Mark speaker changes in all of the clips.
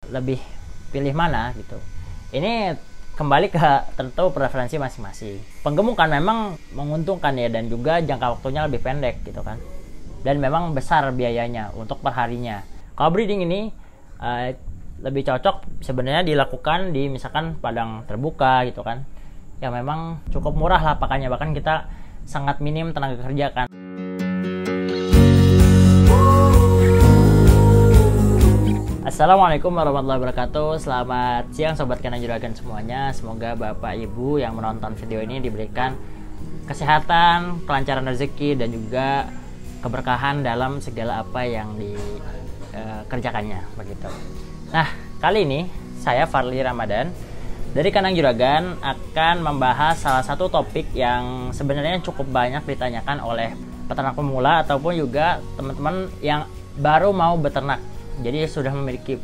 Speaker 1: lebih pilih mana gitu. Ini kembali ke tentu preferensi masing-masing. Penggemukan memang menguntungkan ya, dan juga jangka waktunya lebih pendek gitu kan. Dan memang besar biayanya untuk perharinya. Kalau breeding ini lebih cocok sebenarnya dilakukan di misalkan padang terbuka gitu kan. Yang memang cukup murah lah pakannya, bahkan kita sangat minim tenaga kerja kan. Assalamualaikum warahmatullahi wabarakatuh. Selamat siang Sobat Kandang Juragan semuanya. Semoga Bapak Ibu yang menonton video ini diberikan kesehatan, kelancaran rezeki, dan juga keberkahan dalam segala apa yang dikerjakannya begitu. Nah, kali ini saya Farli Ramadan dari Kandang Juragan akan membahas salah satu topik yang sebenarnya cukup banyak ditanyakan oleh peternak pemula ataupun juga teman-teman yang baru mau beternak. Jadi sudah memiliki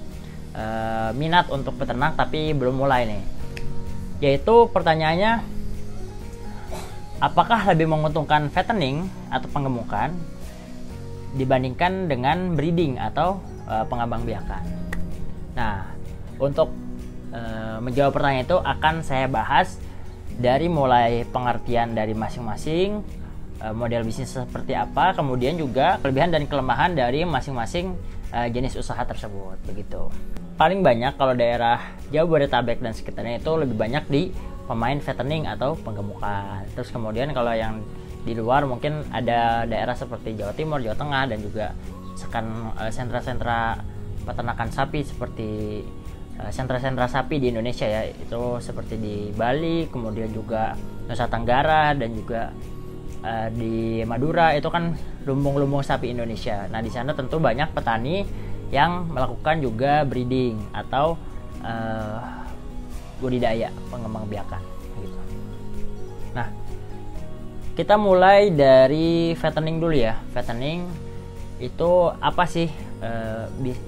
Speaker 1: minat untuk beternak tapi belum mulai nih. Yaitu pertanyaannya, apakah lebih menguntungkan fattening atau penggemukan dibandingkan dengan breeding atau pengembang biakan? Nah, untuk menjawab pertanyaan itu akan saya bahas dari mulai pengertian dari masing-masing model bisnis seperti apa, kemudian juga kelebihan dan kelemahan dari masing-masing jenis usaha tersebut begitu. Paling banyak kalau daerah Jabodetabek dan sekitarnya itu lebih banyak di pemain fattening atau penggemukan. Terus kemudian kalau yang di luar mungkin ada daerah seperti Jawa Timur, Jawa Tengah, dan juga sentra-sentra peternakan sapi seperti sentra-sentra sapi di Indonesia ya, itu seperti di Bali, kemudian juga Nusa Tenggara, dan juga di Madura itu kan lumbung-lumbung sapi Indonesia. Nah, di sana tentu banyak petani yang melakukan juga breeding atau budidaya pengembang biakan gitu. Nah, kita mulai dari fattening dulu ya. Fattening itu apa sih?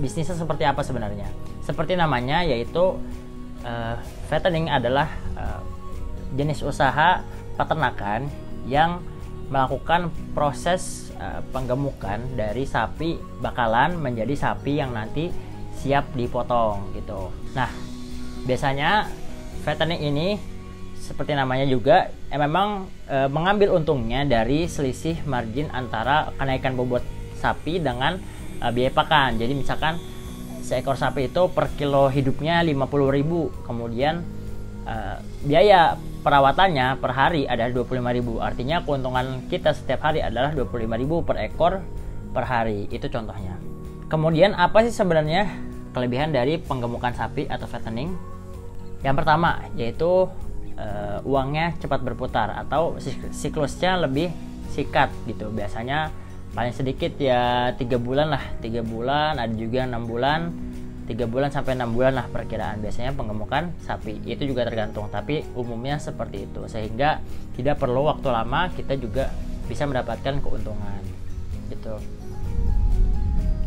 Speaker 1: Bisnisnya seperti apa sebenarnya? Seperti namanya, yaitu fattening adalah jenis usaha peternakan yang melakukan proses penggemukan dari sapi bakalan menjadi sapi yang nanti siap dipotong gitu. Nah, biasanya fattening ini seperti namanya juga memang mengambil untungnya dari selisih margin antara kenaikan bobot sapi dengan biaya pakan. Jadi misalkan seekor sapi itu per kilo hidupnya 50.000, kemudian biaya perawatannya per hari adalah 25.000. Artinya keuntungan kita setiap hari adalah 25.000 per ekor per hari. Itu contohnya. Kemudian apa sih sebenarnya kelebihan dari penggemukan sapi atau fattening? Yang pertama yaitu uangnya cepat berputar atau siklusnya lebih sikat gitu. Biasanya paling sedikit ya 3 bulan lah, 3 bulan, ada juga 6 bulan, 3 bulan sampai 6 bulan lah perkiraan biasanya penggemukan sapi. Itu juga tergantung, tapi umumnya seperti itu, sehingga tidak perlu waktu lama, kita juga bisa mendapatkan keuntungan gitu.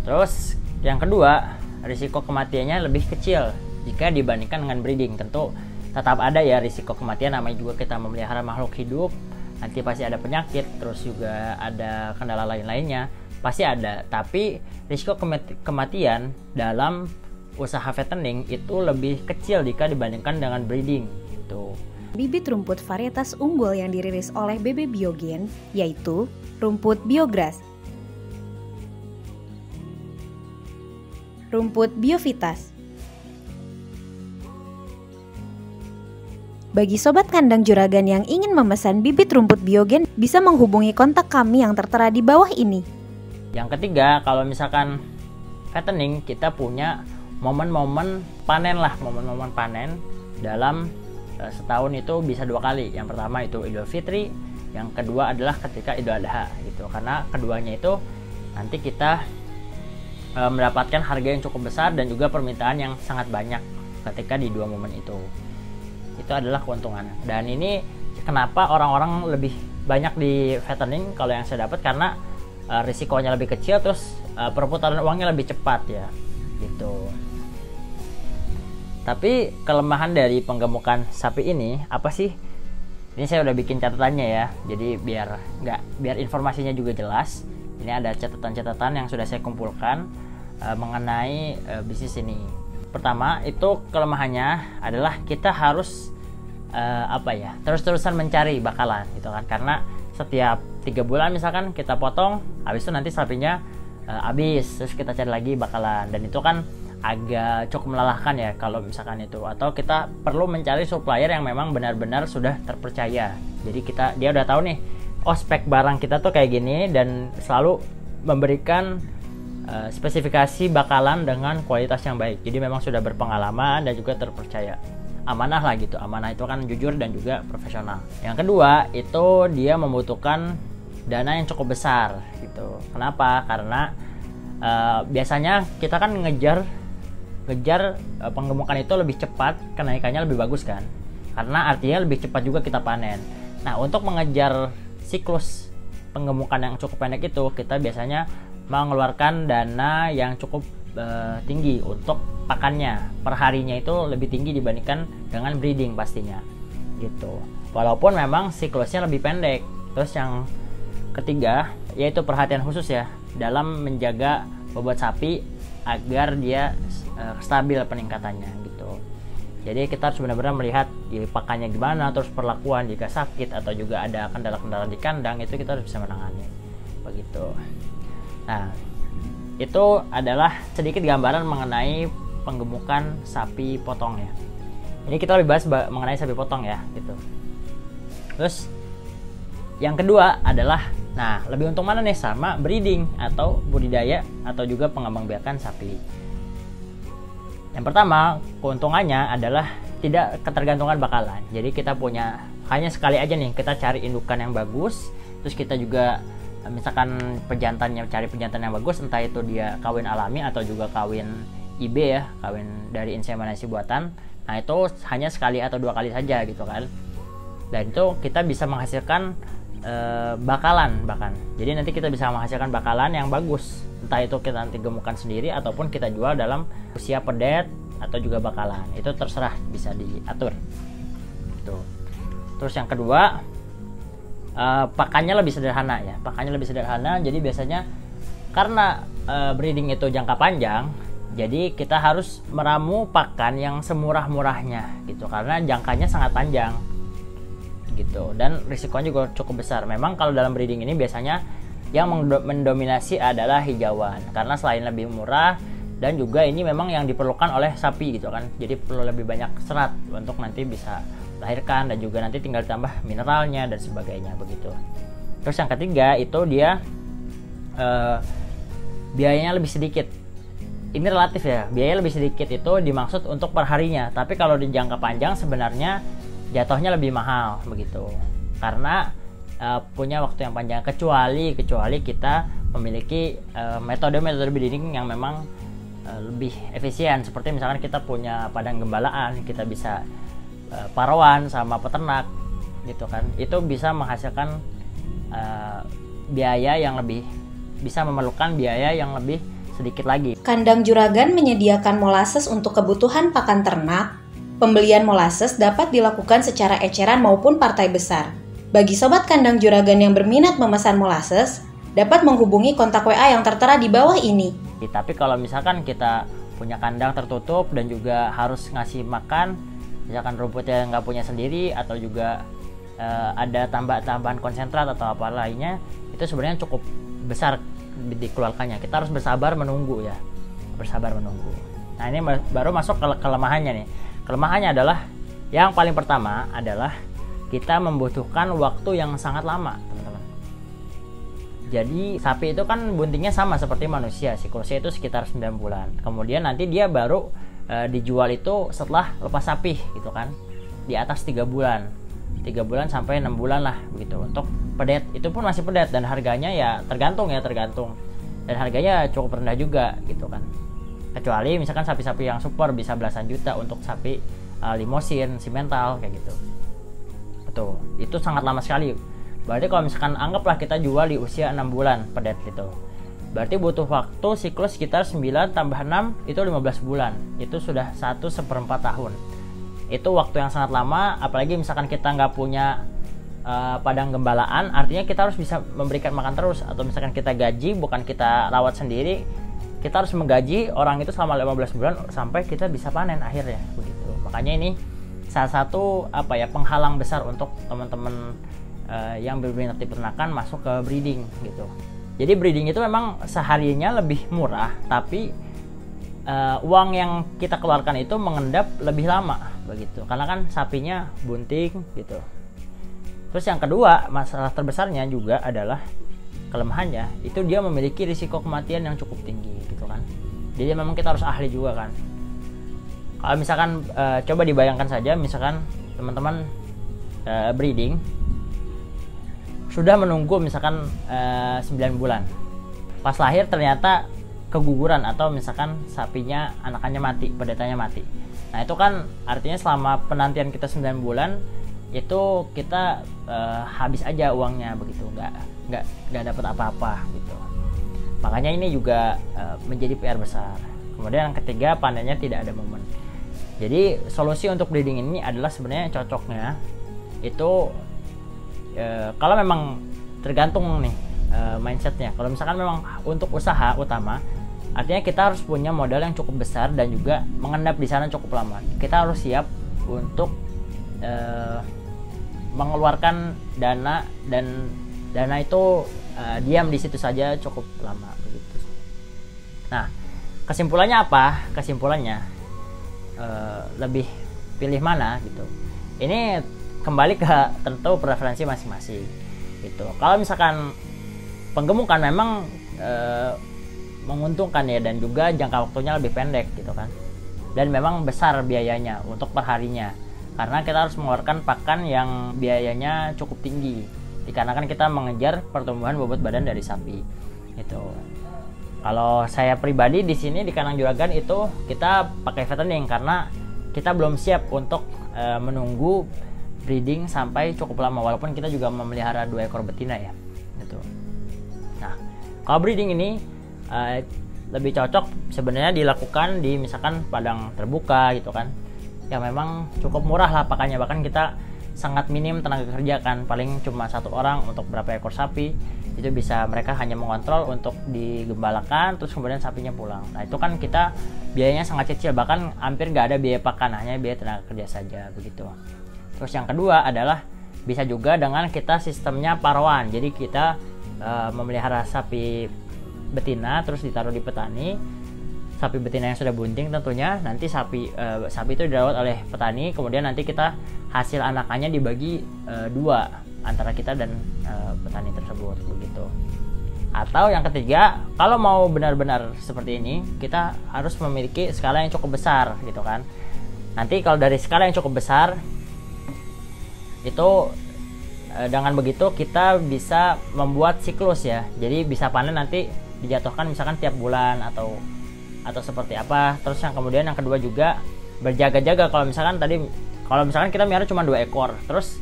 Speaker 1: Terus yang kedua, risiko kematiannya lebih kecil jika dibandingkan dengan breeding. Tentu tetap ada ya risiko kematian, namanya juga kita memelihara makhluk hidup, nanti pasti ada penyakit, terus juga ada kendala lain-lainnya, pasti ada. Tapi risiko kematian dalam usaha fattening itu lebih kecil jika dibandingkan dengan breeding gitu.
Speaker 2: Bibit rumput varietas unggul yang dirilis oleh BB Biogen yaitu rumput Biogras, rumput Biovitas. Bagi Sobat Kandang Juragan yang ingin memesan bibit rumput Biogen, bisa menghubungi kontak kami yang tertera di bawah ini.
Speaker 1: Yang ketiga, kalau misalkan fattening, kita punya momen-momen panen lah, momen-momen panen dalam setahun itu bisa 2 kali. Yang pertama itu Idul Fitri, yang kedua adalah ketika Idul Adha gitu. Karena keduanya itu nanti kita mendapatkan harga yang cukup besar dan juga permintaan yang sangat banyak ketika di 2 momen itu. Itu adalah keuntungan. Dan ini kenapa orang-orang lebih banyak di fattening kalau yang saya dapat, karena risikonya lebih kecil, terus perputaran uangnya lebih cepat ya gitu. Tapi kelemahan dari penggemukan sapi ini apa sih? Ini saya udah bikin catatannya ya. Jadi biar informasinya juga jelas. Ini ada catatan-catatan yang sudah saya kumpulkan mengenai bisnis ini. pertama itu kelemahannya adalah kita harus terus-terusan mencari bakalan gitu kan, karena setiap 3 bulan misalkan kita potong, habis itu nanti sapinya habis, terus kita cari lagi bakalan, dan itu kan agak cukup melelahkan ya kalau misalkan itu. Atau kita perlu mencari supplier yang memang benar-benar sudah terpercaya, jadi dia udah tahu nih, oh spek barang kita tuh kayak gini, dan selalu memberikan spesifikasi bakalan dengan kualitas yang baik, jadi memang sudah berpengalaman dan juga terpercaya, amanah lah gitu. Amanah itu kan jujur dan juga profesional. Yang kedua itu dia membutuhkan dana yang cukup besar gitu. Kenapa? Karena biasanya kita kan ngejar penggemukan itu lebih cepat, kenaikannya lebih bagus kan, karena artinya lebih cepat juga kita panen. Nah, untuk mengejar siklus penggemukan yang cukup pendek itu, kita biasanya mengeluarkan dana yang cukup tinggi untuk pakannya. Perharinya itu lebih tinggi dibandingkan dengan breeding pastinya gitu, walaupun memang siklusnya lebih pendek. Terus yang ketiga yaitu perhatian khusus ya dalam menjaga bobot sapi agar dia stabil peningkatannya gitu. Jadi kita harus benar-benar melihat ya, pakannya gimana, terus perlakuan jika sakit atau juga ada kendala-kendala di kandang, itu kita harus bisa menangani begitu. Nah, itu adalah sedikit gambaran mengenai penggemukan sapi potong ya. Ini kita lebih bahas mengenai sapi potong ya gitu. Terus yang kedua adalah, nah lebih untung mana nih sama breeding atau budidaya atau juga pengembangbiakan sapi. Yang pertama, keuntungannya adalah tidak ketergantungan bakalan. Jadi kita punya hanya sekali aja nih, kita cari indukan yang bagus, terus kita juga misalkan cari pejantan yang bagus, entah itu dia kawin alami atau juga kawin IB ya, kawin dari inseminasi buatan. Nah itu hanya sekali atau 2 kali saja gitu kan, dan itu kita bisa menghasilkan bakalan bahkan. Jadi nanti kita bisa menghasilkan bakalan yang bagus, entah itu kita nanti gemukan sendiri ataupun kita jual dalam usia pedet atau juga bakalan, itu terserah, bisa diatur gitu. Terus yang kedua, pakannya lebih sederhana ya. Pakannya lebih sederhana, jadi biasanya karena breeding itu jangka panjang, jadi kita harus meramu pakan yang semurah-murahnya gitu, karena jangkanya sangat panjang gitu, dan risikonya juga cukup besar. Memang kalau dalam breeding ini biasanya yang mendominasi adalah hijauan, karena selain lebih murah dan juga ini memang yang diperlukan oleh sapi gitu kan, jadi perlu lebih banyak serat untuk nanti bisa lahirkan, dan juga nanti tinggal ditambah mineralnya dan sebagainya begitu. Terus yang ketiga itu dia biayanya lebih sedikit. Ini relatif ya, biaya lebih sedikit itu dimaksud untuk perharinya, tapi kalau di jangka panjang sebenarnya jatuhnya lebih mahal begitu, karena punya waktu yang panjang, kecuali kita memiliki metode breeding yang memang lebih efisien, seperti misalkan kita punya padang gembalaan, kita bisa parawan sama peternak gitu kan, itu bisa menghasilkan biaya yang lebih, bisa memerlukan biaya yang lebih sedikit lagi.
Speaker 2: Kandang Juragan menyediakan molasses untuk kebutuhan pakan ternak. Pembelian molasses dapat dilakukan secara eceran maupun partai besar. Bagi sobat kandang Juragan yang berminat memesan molasses, dapat menghubungi kontak WA yang tertera di bawah ini.
Speaker 1: Tapi kalau misalkan kita punya kandang tertutup dan juga harus ngasih makan, misalkan rumputnya nggak punya sendiri, atau juga ada tambahan konsentrat atau apa lainnya, itu sebenarnya cukup besar dikeluarkannya. Kita harus bersabar menunggu ya, bersabar menunggu. Nah ini baru masuk ke kelemahannya nih. Kelemahannya adalah, yang paling pertama adalah kita membutuhkan waktu yang sangat lama, teman-teman. Jadi sapi itu kan buntingnya sama seperti manusia, siklusnya itu sekitar 9 bulan. Kemudian nanti dia baru dijual itu setelah lepas sapi gitu kan, di atas 3 bulan sampai 6 bulan lah begitu. Untuk pedet itu pun masih pedet, dan harganya ya tergantung, dan harganya cukup rendah juga gitu kan. Kecuali misalkan sapi-sapi yang super bisa belasan juta untuk sapi limosin, simental kayak gitu. Betul, itu sangat lama sekali. Berarti kalau misalkan anggaplah kita jual di usia 6 bulan pedet gitu, berarti butuh waktu siklus sekitar 9 tambah 6 itu 15 bulan. Itu sudah 1/4 tahun. Itu waktu yang sangat lama, apalagi misalkan kita nggak punya padang gembalaan, artinya kita harus bisa memberikan makan terus, atau misalkan kita gaji bukan kita rawat sendiri, kita harus menggaji orang itu selama 15 bulan sampai kita bisa panen akhirnya begitu. Makanya ini salah satu penghalang besar untuk teman-teman yang berminat di peternakan masuk ke breeding gitu. Jadi breeding itu memang seharinya lebih murah, tapi uang yang kita keluarkan itu mengendap lebih lama begitu, karena kan sapinya bunting gitu. Terus yang kedua, masalah terbesarnya juga adalah kelemahannya itu dia memiliki risiko kematian yang cukup tinggi gitu kan. Jadi memang kita harus ahli juga kan. Kalau misalkan coba dibayangkan saja, misalkan teman-teman breeding sudah menunggu misalkan 9 bulan, pas lahir ternyata keguguran atau misalkan sapinya anakannya mati, pedetannya mati. Nah itu kan artinya selama penantian kita 9 bulan itu kita habis aja uangnya begitu, nggak dapat apa-apa gitu. Makanya ini juga menjadi PR besar. Kemudian yang ketiga, panennya tidak ada momen. Jadi solusi untuk breeding ini adalah sebenarnya cocoknya itu kalau memang tergantung nih mindsetnya. Kalau misalkan memang untuk usaha utama, artinya kita harus punya modal yang cukup besar dan juga mengendap di sana cukup lama. Kita harus siap untuk mengeluarkan dana, dan dana itu diam di situ saja cukup lama begitu. Nah, kesimpulannya apa? Kesimpulannya lebih pilih mana gitu. Ini kembali ke tentu preferensi masing-masing gitu. Kalau misalkan penggemukan memang menguntungkan ya, dan juga jangka waktunya lebih pendek gitu kan, dan memang besar biayanya untuk perharinya karena kita harus mengeluarkan pakan yang biayanya cukup tinggi dikarenakan kita mengejar pertumbuhan bobot badan dari sapi itu. Kalau saya pribadi di sini di kandang juragan itu kita pakai fattening karena kita belum siap untuk menunggu breeding sampai cukup lama, walaupun kita juga memelihara 2 ekor betina ya gitu. Nah, kalau breeding ini lebih cocok sebenarnya dilakukan di misalkan padang terbuka gitu kan, yang memang cukup murah lah pakannya, bahkan kita sangat minim tenaga kerja kan, paling cuma 1 orang untuk berapa ekor sapi, itu bisa mereka hanya mengontrol untuk digembalakan terus kemudian sapinya pulang. Nah itu kan kita biayanya sangat kecil, bahkan hampir nggak ada biaya pakan, hanya biaya tenaga kerja saja begitu. Terus yang kedua adalah bisa juga dengan kita sistemnya paruan, jadi kita memelihara sapi betina terus ditaruh di petani, sapi betina yang sudah bunting tentunya, nanti sapi itu dirawat oleh petani, kemudian nanti kita hasil anakannya dibagi 2 antara kita dan petani tersebut begitu. Atau yang ketiga, kalau mau benar-benar seperti ini, kita harus memiliki skala yang cukup besar gitu kan. Nanti kalau dari skala yang cukup besar itu dengan begitu kita bisa membuat siklus ya, jadi bisa panen nanti dijatuhkan misalkan tiap bulan atau seperti apa. Terus yang kemudian yang kedua juga berjaga-jaga, kalau misalkan kita melihara cuma 2 ekor terus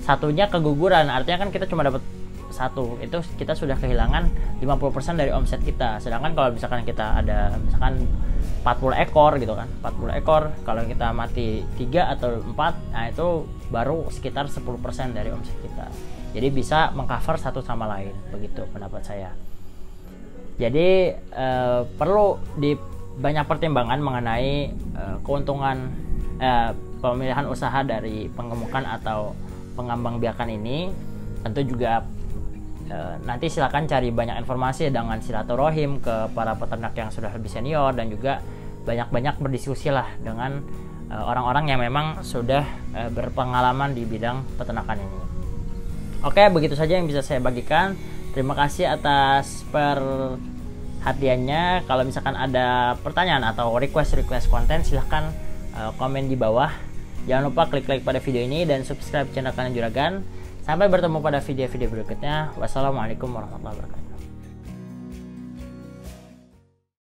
Speaker 1: satunya keguguran, artinya kan kita cuma dapat 1, itu kita sudah kehilangan 50% dari omset kita. Sedangkan kalau misalkan kita ada misalkan 40 ekor gitu kan, 40 ekor kalau kita mati 3 atau 4, nah itu baru sekitar 10% dari omset kita. Jadi bisa mengcover satu sama lain, begitu pendapat saya. Jadi perlu di banyak pertimbangan mengenai keuntungan pemilihan usaha dari penggemukan atau pengambang biakan ini. Tentu juga nanti silakan cari banyak informasi dengan silaturahim ke para peternak yang sudah lebih senior, dan juga banyak-banyak berdiskusi lah dengan orang-orang yang memang sudah berpengalaman di bidang peternakan ini. Oke, begitu saja yang bisa saya bagikan. Terima kasih atas perhatiannya. Kalau misalkan ada pertanyaan atau request konten, silahkan komen di bawah. Jangan lupa klik like pada video ini dan subscribe channel Kandang Juragan. Sampai bertemu pada video-video berikutnya. Wassalamualaikum warahmatullahi wabarakatuh.